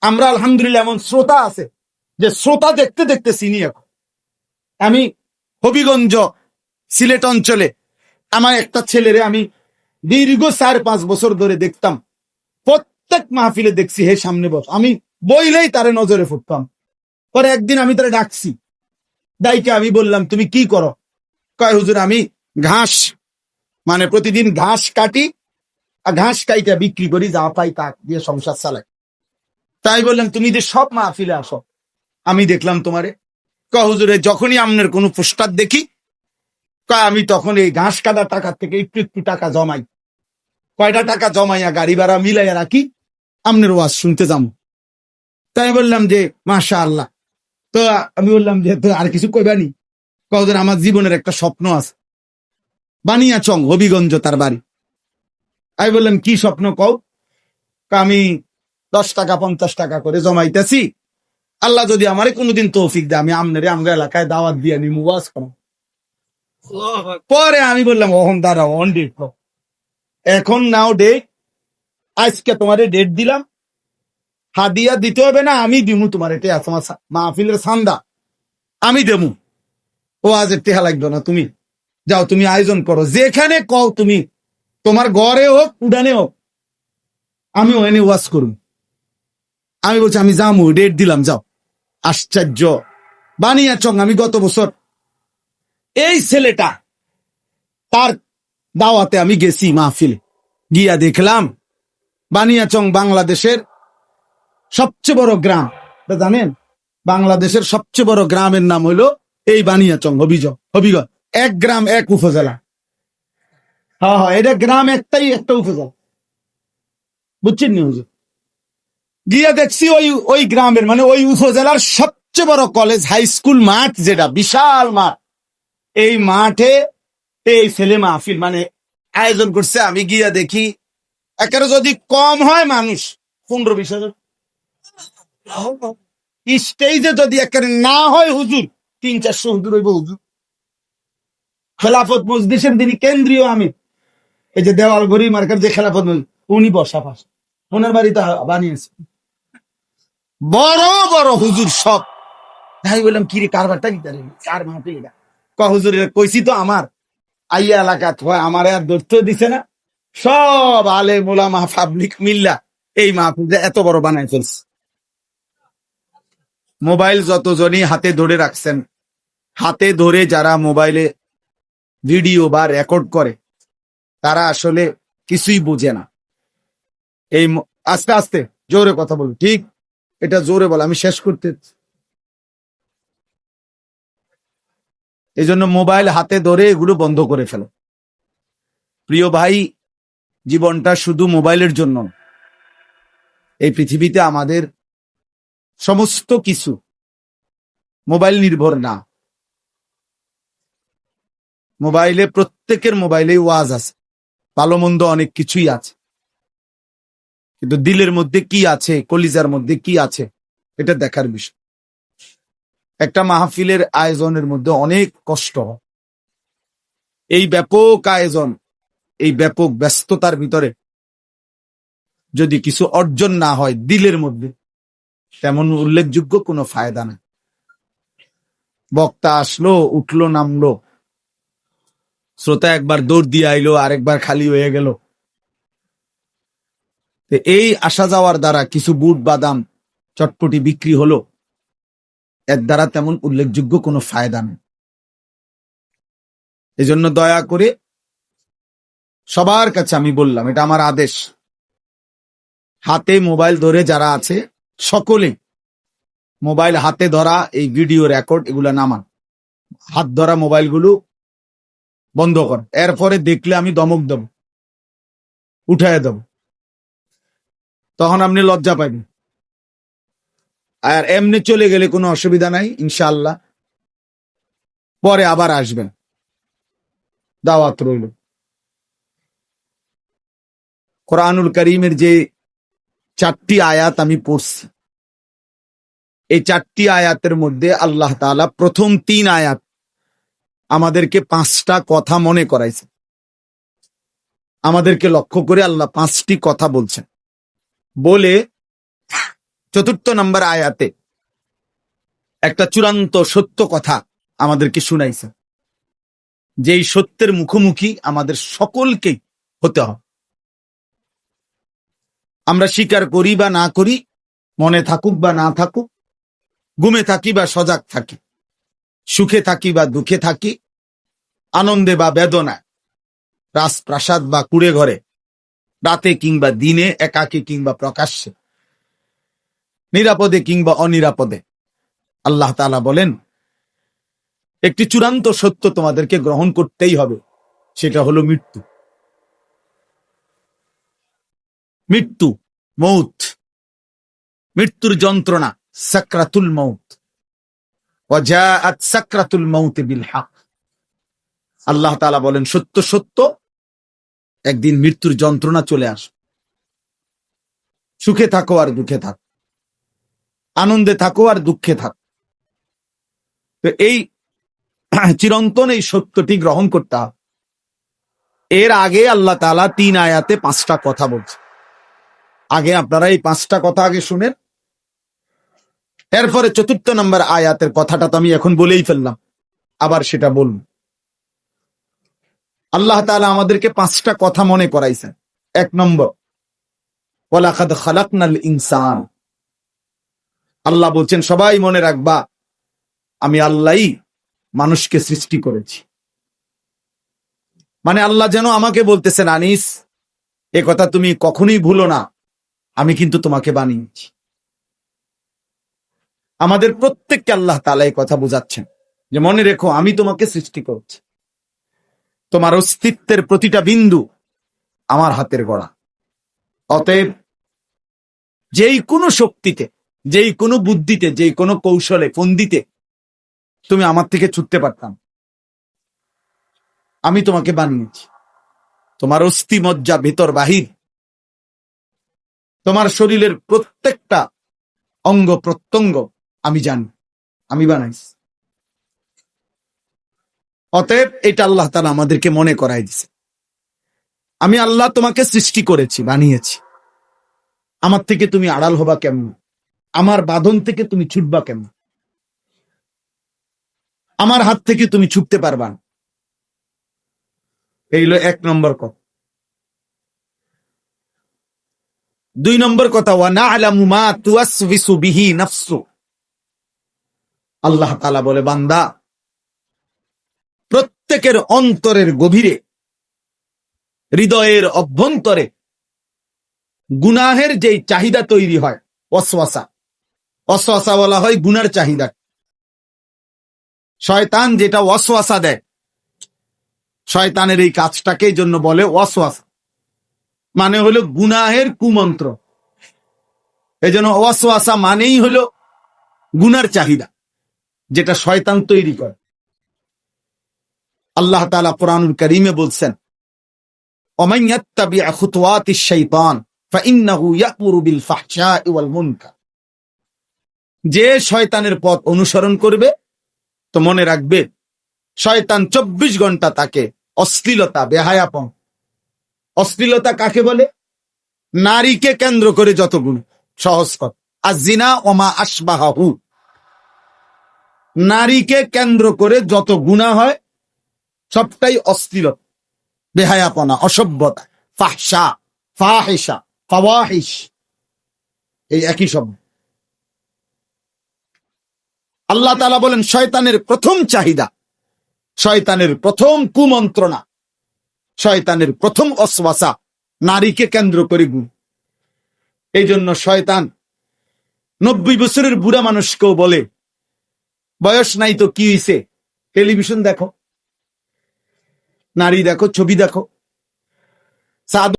আমরা আলহামদুলিল্লাহ এমন শ্রোতা আছে যে শ্রোতা দেখতে দেখতে চিনি এখন। আমি হবিগঞ্জ সিলেট অঞ্চলে আমার একটা ছেলেরে আমি দীর্ঘ 4-5 বছর ধরে দেখতাম, প্রত্যেক মাহফিলে দেখছি হে সামনে বস, আমি বইলেই তারে নজরে ফুটতাম। পরে একদিন আমি তারে ডাকছি, ডাইকে আমি বললাম তুমি কি করো? কয় হুজুর আমি ঘাস, মানে প্রতিদিন ঘাস কাটি আর ঘাস কাইটা বিক্রি করি, যা পাই তা দিয়ে সংসার চালাই। তাই বললাম তুমি যে সব মাহফিলে আসো, আমি দেখলাম তোমারে। কয় হুজুরে যখনই আপনার কোনো পোস্টার দেখি, কয় আমি তখন এই ঘাস কাটার টাকা থেকে একটু একটু টাকা জমাই, কয়টা টাকা জমাইয়া গাড়ি ভাড়া মিলাইয়া রাখি, আপনার ওয়াজ শুনতে যাবো। তাই বললাম যে মাশাআল্লাহ। তো আমি বললাম যে তো আর কিছু কইবানি? কয়দিন আমার জীবনের একটা স্বপ্ন আছে, বানিয়াচং হবিগঞ্জ তার বাড়ি। আমি বললাম কি স্বপ্ন কও? আমি 10 টাকা 50 টাকা করে জমাইতেছি, আল্লাহ যদি আমারে কোনোদিন তৌফিক দেয় আমি আমনেরে আমগা এলাকায় দাওয়াত দিয়ে নিমু, ওয়াজ করো। পরে আমি বললাম ওহন দাঁড়াও, অন ডেট, এখন নাও ডেট, আজকে তোমারে ডেট দিলাম, হাদিয়া দিতে হবে না, আমি দিমু তোমার, এটা তোমার মাহফিলের সান্দা আমি দেবো, ও আজ টেহা লাগবে না, তুমি যাও, তুমি আয়োজন করো যেখানে কও, তুমি তোমার ঘরে হোক উডানে হোক, আমি ওখানে ওয়াজ করুন। আমি বলছি আমি যাবো, ডেট দিলাম, যাও। আশ্চর্য বানিয়াচং, আমি গত বছর এই ছেলেটা তার দাওয়াতে আমি গেছি, মাহফিলে গিয়া দেখলাম বানিয়াচং বাংলাদেশের সবচেয়ে বড় গ্রাম, জানেন? বাংলাদেশের সবচেয়ে বড় গ্রামের নাম হলো এই বানিয়াচং হবিগঞ্জ, এক গ্রাম এক উপজেলা। হ্যাঁ হ্যাঁ, এটা গ্রাম একটাই, একটা উপজেলা, বুঝছেন নি হুজুর? গিয়া দেখছি ওই ওই গ্রামের মানে ওই উপজেলার সবচেয়ে বড় কলেজ হাই স্কুল মাঠ, যেটা বিশাল মাঠ, এই মাঠে এই ছেলে মাহফিল মানে আয়োজন করছে। আমি গিয়া দেখি একেবারে যদি কম হয় মানুষ 15-20 হাজার, স্টেজে যদি একেবারে না হয় হুজুর 300-400 হুজুর হইব। হুজুর খেলাফত মজলিসের যিনি কেন্দ্রীয় আমির, এই যে দেওয়াল ঘড়ি মার্কার যে খেলাফত মজলিস, উনি বসা পাশ, ওনার বাড়িতে বানিয়েছে বড় বড় হুজুর সব। তাই বললাম কিরে কারবারটা কি তারে কার মাহফিল এটা? হুজুর কইছি তো আমার আইয়া এলাকা হয়, আমার আর ধরতে দিছে না, সব আলে মোলামা পাবলিক মিল্লা এই মাহফিলটা এত বড় বানায় ফেলছে। মোবাইল যতজনই হাতে ধরে রাখছেন, হাতে ধরে যারা মোবাইলে ভিডিও বা রেকর্ড করে, তারা আসলে কিছুই বোঝে না। এই আস্তে আস্তে জোরে কথা বলবো, ঠিক এটা জোরে বল, আমি শেষ করতে। এই জন্য মোবাইল হাতে ধরে এগুলো বন্ধ করে ফেলো। প্রিয় ভাই, জীবনটা শুধু মোবাইলের জন্য, এই পৃথিবীতে আমাদের সমস্ত কিছু মোবাইল নির্ভর না। মোবাইলে প্রত্যেকের মোবাইলে ওয়াজ আছে, ভালো মন্দ অনেক কিছুই আছে, কিন্তু দিলের মধ্যে কি আছে, কলিজার মধ্যে কি আছে, এটা দেখার বিষয়। একটা মাহফিলের আয়োজনের মধ্যে অনেক কষ্ট হয়। এই ব্যাপক আয়োজন, এই ব্যাপক ব্যস্ততার ভিতরে যদি কিছু অর্জন না হয় দিলের মধ্যে, তেমন উল্লেখযোগ্য কোনো ফায়দা নেই। বক্তা আসলো, উঠলো, নামলো, শ্রোতা একবার দৌড় দিয়ে আইলো, আরেকবার খালি হয়ে গেল। এই আসা যাওয়ার দ্বারা কিছু বুট বাদাম চটপটি বিক্রি হলো, এর দ্বারা তেমন উল্লেখযোগ্য কোনো ফায়দা নেই। এই জন্য দয়া করে সবার কাছে আমি বললাম, এটা আমার আদেশ, হাতে মোবাইল ধরে যারা আছে সকলে মোবাইল হাতে ধরা এই ভিডিও রেকর্ড এগুলা নামান, হাত ধরা মোবাইল গুলো বন্ধ কর। এরপরে দেখলে আমি দমক দেব, উঠায় দেব, তখন আপনি লজ্জা পাইবেন। আর এমনি চলে গেলে কোনো অসুবিধা নাই, ইনশাআল্লাহ পরে আবার আসবেন, দাওয়াত রইল। কোরআনুল কারীমের যে 4টি আয়াত আমি পড়ছি, এই 4টি আয়াতের মধ্যে আল্লাহ তাআলা প্রথম 3 আয়াত আমাদেরকে 5টা কথা মনে করাইছে। আমাদেরকে লক্ষ্য করে আল্লাহ 5টি কথা বলছেন, বলে চতুর্থ নম্বর আয়াতে একটা চূড়ান্ত সত্য কথা আমাদেরকে শুনাইছে, যেই সত্যের মুখোমুখি আমাদের সকলকেই হতে হবে। আমরা স্বীকার করি বা না করি, মনে থাকুক বা না থাকুক, ঘুমে থাকি বা সজাগ থাকি, সুখে থাকি বা দুঃখে থাকি, আনন্দে বা বেদনায়, রাজপ্রাসাদ বা কুড়ে ঘরে, রাতে কিংবা দিনে, একাকী কিংবা প্রকাশ্যে, নিরাপদে কিংবা অনিরাপদে, আল্লাহ তাআলা বলেন একটি চূড়ান্ত সত্য তোমাদেরকে গ্রহণ করতেই হবে, সেটা হলো মৃত্যু। মৃত্যু, মৌত, মৃত্যুর যন্ত্রণা, সাকরাতুল মৌত, ওয়াজাআত সাকরাতুল মৌত বিল হক। আল্লাহ তাআলা বলেন সত্য সত্য একদিন মৃত্যুর যন্ত্রণা চলে আসবে। সুখে থাকো আর দুঃখে থাকো, আনন্দে থাকো আর দুঃখে থাকো। তো এই চিরন্তন এই সত্যটি গ্রহণ করতে হবে। এর আগে আল্লাহ তাআলা 3 আয়াতে 5টা কথা বলছে। আগে আপনারা এই 5টা কথা আগে শুনেন, এরপরে চতুর্থ নম্বর আয়াতের কথাটা তো আমি এখন বলেই ফেললাম, আবার সেটা বলবো। আল্লাহ তাআলা আমাদেরকে 5টা কথা মনে করাইছেন। 1 নম্বর, ওয়ালাকাদ খালাকনাল ইনসান। আল্লাহ বলছেন সবাই মনে রাখবা, আমি আল্লাহই মানুষকে সৃষ্টি করেছি। মানে আল্লাহ যেন আমাকে বলতেছেন, আনিস এ কথা তুমি কখনোই ভুলো না, আমি কিন্তু তোমাকে বানিয়েছি। আমাদের প্রত্যেককে আল্লাহ তাআলা এই কথা বোঝাচ্ছেন যে মনে রেখো, আমি তোমাকে সৃষ্টি করছি, তোমার অস্তিত্বের প্রতিটা বিন্দু আমার হাতের গড়া। অতএব যেই কোনো শক্তিতে, যেই কোনো বুদ্ধিতে, যেই কোনো কৌশলে, ফন্দিতে তুমি আমার থেকে ছুটতে পারতাম, আমি তোমাকে বানিয়েছি। তোমার অস্থি মজ্জা ভেতর বাহির, তোমার শরীরের প্রত্যেকটা অঙ্গ প্রত্যঙ্গ আমি জানি, আমি বানাইছি। অতএব এটা আল্লাহ তাআলা আমাদেরকে মনে করাই দিছে, আমি আল্লাহ তোমাকে সৃষ্টি করেছি, বানিয়েছি। আমার থেকে তুমি আড়াল হবা কেমন? আমার বাঁধন থেকে তুমি ছুটবা কেমন? আমার হাত থেকে তুমি ছুটতে পারবা না। এই হলো 1 নম্বর কথা। 2 নম্বর কথা, ওয়া না'লামু মা তুওয়াসবিসু বিহি নাফসু। আল্লাহ তাআলা বলে, বান্দা প্রত্যেকের অন্তরের গভীরে, হৃদয়ের অভ্যন্তরে গুনাহের যেই চাহিদা তৈরি হয়, ওয়াসওয়াসা, ওয়াসওয়াসা বলা হয় গুনার চাহিদা। শয়তান যেটা ওয়াসওয়াসা দেয়, শয়তানের এই কাজটাকে এই জন্য বলে ওয়াসওয়াসা, মানে হলো গুনাহের কুমন্ত্র। এই জন্য ওয়াসওয়াসা মানেই হলো গুনার চাহিদা, যেটা শয়তান তৈরি করে। আল্লাহ তাআলা কুরআনুল কারীমে বলছেন, ওমান ইয়াত্তাবি' খুতুওয়াতিশ শাইতান ফাইন্নাহু ইয়া'মুরু বিল ফাহশাই ওয়াল মুনকার। যে শয়তানের পথ অনুসরণ করবে, তো মনে রাখবে শয়তান 24 ঘন্টা তাকে অশ্লীলতা, বেহায়াপন। অশ্লীলতা কাকে বলে? নারীকে কেন্দ্র করে যত গুণ, সহজ কথা, আয-যিনা ওয়া মা আশবাহু। নারীকে কেন্দ্র করে যত গুনাহ হয় সবটাই অশ্লীলতা, বেহায়াপনা, অসভ্যতা, ফাহশা, ফাহিশা, ফাওয়াহিশ, এই একই শব্দ। আল্লাহ তাআলা বলেন শয়তানের প্রথম চাহিদা, শয়তানের প্রথম কুমন্ত্রণা, শয়তানের প্রথম ওয়াসওয়াসা নারীকে কেন্দ্র করে গুণ। এই জন্য শয়তান 90 বছরের বুড়া মানুষকেও বলে, বয়স নাই তো কি হইছে, টেলিভিশন দেখো, নারী দেখো, ছবি দেখো।